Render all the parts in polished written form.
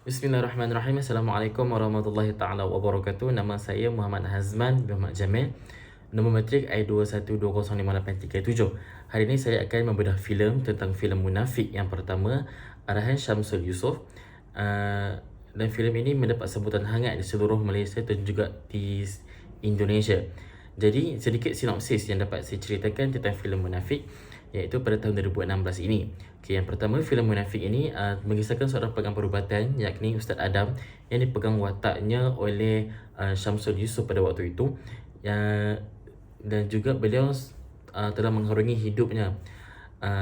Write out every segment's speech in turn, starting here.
Bismillahirrahmanirrahim. Assalamualaikum warahmatullahi taala wabarakatuh. Nama saya Muhammad Hazman bin Muhammad Jamil. Nombor matrik I21205837. Hari ini saya akan membedah filem tentang filem Munafik yang pertama, arahan Syamsul Yusof. Dan filem ini mendapat sambutan hangat di seluruh Malaysia dan juga di Indonesia. Jadi sedikit sinopsis yang dapat saya ceritakan tentang filem Munafik, iaitu pada tahun 2016 ini. Yang pertama, filem Munafik ini mengisahkan seorang pegang perubatan, yakni Ustaz Adam, yang dipegang wataknya oleh Syamsul Yusof pada waktu itu. Dan juga beliau telah mengharungi hidupnya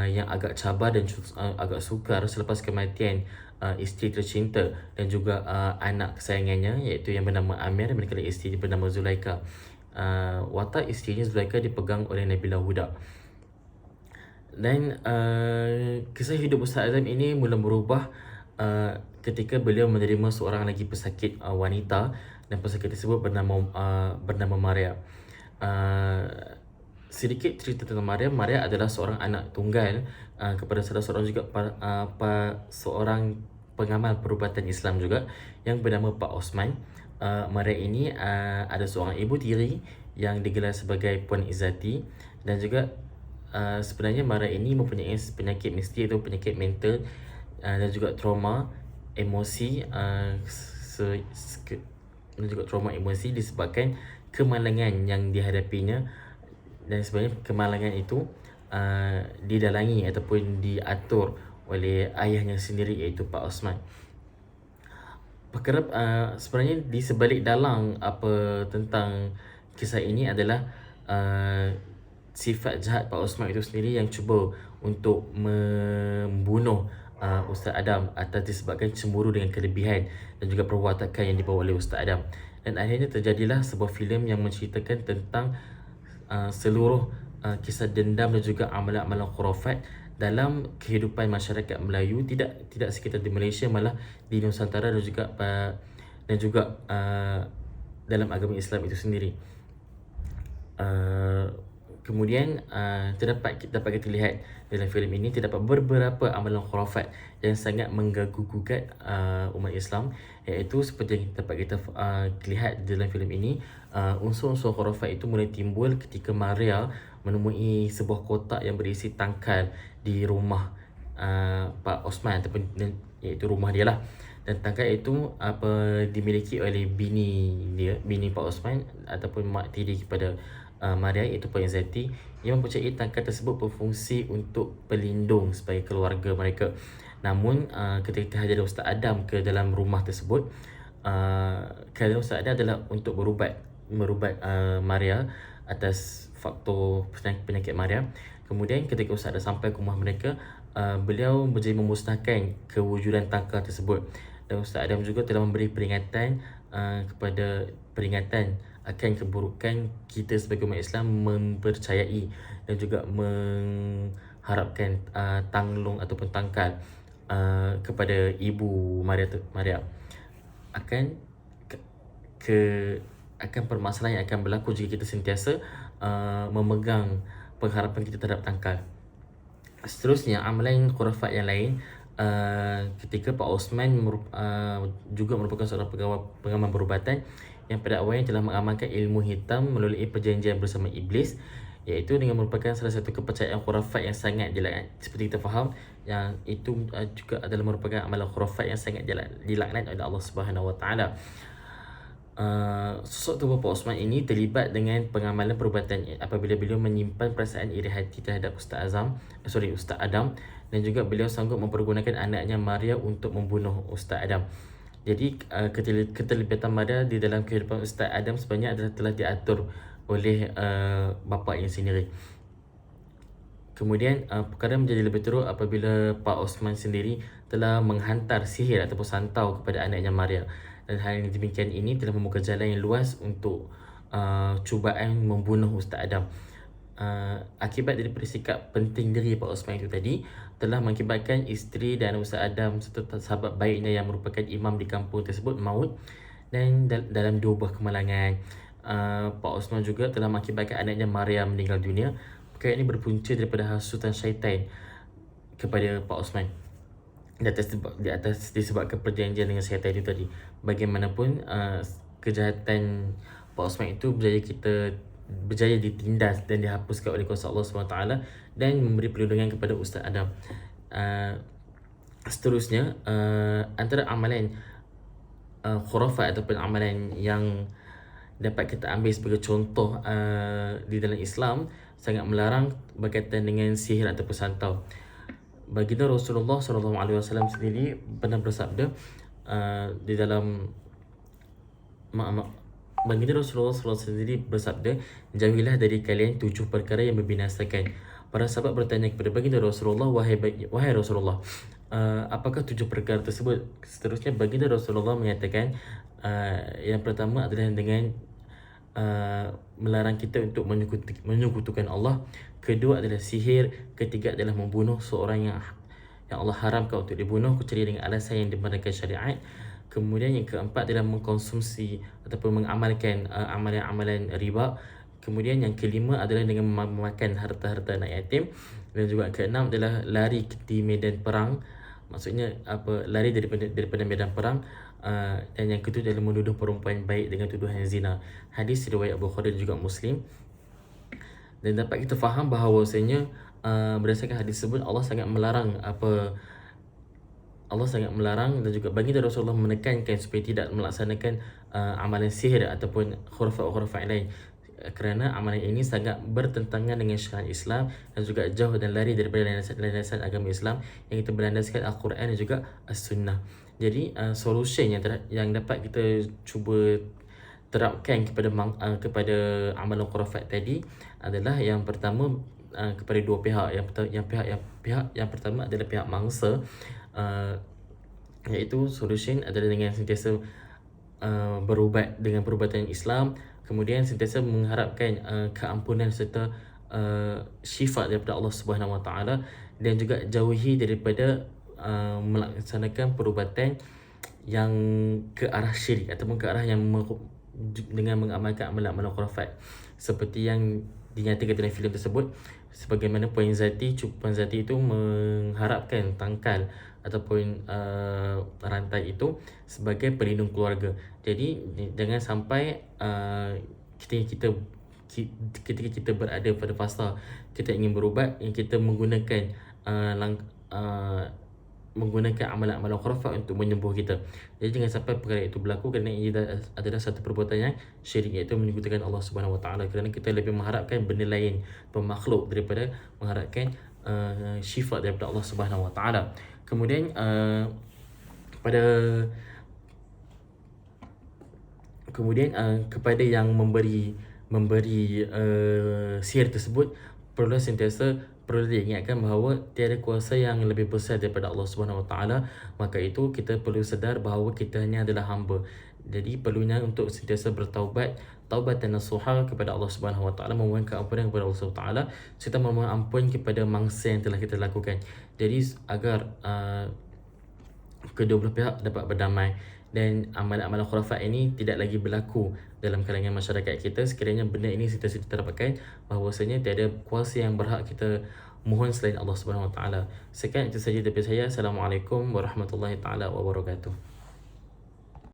yang agak cabar dan agak sukar selepas kematian isteri tercinta dan juga anak kesayangannya, iaitu yang bernama Amir, manakala isteri bernama Zulaika. Watak isterinya Zulaika dipegang oleh Nabila Huda. Dan kisah hidup Ustaz Adam ini mula berubah ketika beliau menerima seorang lagi pesakit wanita, dan pesakit tersebut bernama Maria. Sedikit cerita tentang Maria. Maria adalah seorang anak tunggal kepada salah seorang juga seorang pengamal perubatan Islam juga yang bernama Pak Osman. Maria ini ada seorang ibu tiri yang digelar sebagai Puan Izzati, dan juga sebenarnya Maria ini mempunyai penyakit misteri atau penyakit mental dan juga trauma emosi dan juga trauma emosi disebabkan kemalangan yang dihadapinya. Dan sebenarnya kemalangan itu didalangi ataupun diatur oleh ayahnya sendiri, iaitu Pak Osman. Perkara sebenarnya di sebalik dalang tentang kisah ini adalah sifat jahat Pak Osman itu sendiri yang cuba untuk membunuh Ustaz Adam atas disebabkan cemburu dengan kelebihan dan juga perwatakan yang dibawa oleh Ustaz Adam. Dan akhirnya terjadilah sebuah filem yang menceritakan tentang seluruh kisah dendam dan juga amalan-amalan khurafat dalam kehidupan masyarakat Melayu, tidak sekitar di Malaysia, malah di Nusantara dan juga dalam agama Islam itu sendiri. Kemudian dapat kita lihat dalam filem ini terdapat beberapa amalan khurafat yang sangat mengganggu-gugat umat Islam, iaitu seperti yang dapat kita lihat dalam filem ini. Unsur-unsur khurafat itu mulai timbul ketika Maria menemui sebuah kotak yang berisi tangkal di rumah Pak Osman, ataupun iaitu rumah dia lah. Dan tangkal itu dimiliki oleh bini Pak Osman ataupun mak tiri kepada Maria, iaitu Puan Izzati, yang mempunyai tangkal tersebut berfungsi untuk pelindung sebagai keluarga mereka. Namun ketika hadir Ustaz Adam ke dalam rumah tersebut, kehadiran Ustaz Adam adalah untuk merubat Maria atas faktor penyakit Maria. Kemudian ketika Ustaz Adam sampai ke rumah mereka, beliau berjaya memusnahkan kewujudan tangkal tersebut. Dan Ustaz Adam juga telah memberi peringatan akan keburukan kita sebagai umat Islam mempercayai dan juga mengharapkan tanglung ataupun tangkal kepada ibu Maria. Akan permasalahan yang akan berlaku jika kita sentiasa memegang pengharapan kita terhadap tangkal. Seterusnya, amalan khurafat yang lain, ketika Pak Osman juga merupakan seorang pengamal perubatan yang pada awalnya telah mengamalkan ilmu hitam melalui perjanjian bersama iblis, iaitu dengan merupakan salah satu kepercayaan khurafat yang sangat dilaknat. Seperti kita faham, yang itu juga adalah merupakan amalan khurafat yang sangat dilaknat oleh Allah Subhanahu Wa Taala. Sosok tubuh Pak Osman ini terlibat dengan pengamalan perubatan apabila beliau menyimpan perasaan iri hati terhadap Ustaz Adam, dan juga beliau sanggup mempergunakan anaknya Maria untuk membunuh Ustaz Adam. Jadi keterlibatan Maria di dalam kehidupan Ustaz Adam sebenarnya adalah telah diatur oleh bapaknya sendiri. Kemudian perkara menjadi lebih teruk apabila Pak Osman sendiri telah menghantar sihir ataupun santau kepada anaknya Maria. Dan hal yang demikian ini telah membuka jalan yang luas untuk cubaan membunuh Ustaz Adam. Akibat daripada sikap penting diri Pak Osman itu tadi telah mengakibatkan isteri dan Ustaz Adam serta sahabat baiknya yang merupakan imam di kampung tersebut maut, dan dalam dua buah kemalangan. Pak Osman juga telah mengakibatkan anaknya Maria meninggal dunia. Perkara ini berpunca daripada hasutan syaitan kepada Pak Osman. di atas disebabkan perjanjian dengan syaitan itu tadi. Bagaimanapun kejahatan Pak Osman itu berjaya ditindas dan dihapuskan oleh kuasa Allah SWT dan memberi perlindungan kepada Ustaz Adam. Seterusnya, antara amalan khurafat ataupun amalan yang dapat kita ambil sebagai contoh di dalam Islam, sangat melarang berkaitan dengan sihir ataupun santau. Baginda Rasulullah SAW sendiri pernah bersabda di dalam Baginda Rasulullah SAW sendiri bersabda, jauhilah dari kalian 7 perkara yang membinasakan. Para sahabat bertanya kepada Baginda Rasulullah, wahai Rasulullah, apakah 7 perkara tersebut? Seterusnya Baginda Rasulullah menyatakan, yang pertama adalah dengan melarang kita untuk menyekutukan Allah. Kedua adalah sihir. Ketiga adalah membunuh seorang yang Allah haramkan untuk dibunuh kecuali dengan alasan yang dibenarkan syariat. Kemudian yang keempat adalah mengkonsumsi ataupun mengamalkan amalan-amalan riba. Kemudian yang kelima adalah dengan memakan harta-harta anak yatim. Dan juga keenam adalah lari di medan perang. Maksudnya lari daripada medan perang. Dan yang ketujuh adalah menuduh perempuan baik dengan tuduhan zina. Hadis riwayat Bukhari dan juga Muslim. Dan dapat kita faham bahawasanya berdasarkan hadis tersebut Allah sangat melarang dan juga baginda Rasulullah menekankan supaya tidak melaksanakan amalan sihir ataupun khurafat-khurafat lain, kerana amalan ini sangat bertentangan dengan syariat Islam dan juga jauh dan lari daripada landasan agama Islam yang kita berlandaskan Al-Quran dan juga As-Sunnah. Jadi solution yang dapat kita cuba terapkan kepada amalan khurafat tadi adalah yang pertama kepada dua pihak. Yang pertama adalah pihak mangsa, iaitu solution adalah dengan sentiasa berubat dengan perubatan Islam, kemudian sentiasa mengharapkan keampunan serta syifa daripada Allah Subhanahu Wa Taala, dan juga jauhi daripada melaksanakan perubatan yang ke arah syirik ataupun ke arah yang dengan mengamalkan amalan-amalan khurafat seperti yang dinyatakan dalam filem tersebut, sebagaimana Puan Zati itu mengharapkan tangkal ataupun rantai itu sebagai pelindung keluarga. Jadi jangan sampai ketika kita berada pada fasa kita ingin berubat, yang kita menggunakan amalan-amalan khurafat untuk menyembuh kita. Jadi jangan sampai perkara itu berlaku, kerana ia adalah satu perbuatan yang syirik, iaitu menyekutukan Allah Subhanahu Wa Taala, kerana kita lebih mengharapkan benda lain, pemakhluk, daripada mengharapkan syifa daripada Allah Subhanahu Wa Taala. Kemudian kepada yang memberi sihir tersebut, perlu diingatkan bahawa tiada kuasa yang lebih besar daripada Allah Subhanahu Wa Taala. Maka itu kita perlu sedar bahawa kita hanya adalah hamba. Jadi perlunya untuk sentiasa bertaubat, taubatan nasuha kepada Allah Subhanahu Wa Taala, memohon keampunan kepada Allah Subhanahu Wa Taala, serta memohon ampun kepada mangsa yang telah kita lakukan. Jadi agar kedua belah pihak dapat berdamai dan amalan-amalan khurafat ini tidak lagi berlaku dalam kalangan masyarakat kita. Sekiranya benda ini kita dapatkan bahawasanya tiada kuasa yang berhak kita mohon selain Allah Subhanahu Wa Taala. Sekian itu saja daripada saya. Assalamualaikum warahmatullahi taala wabarakatuh.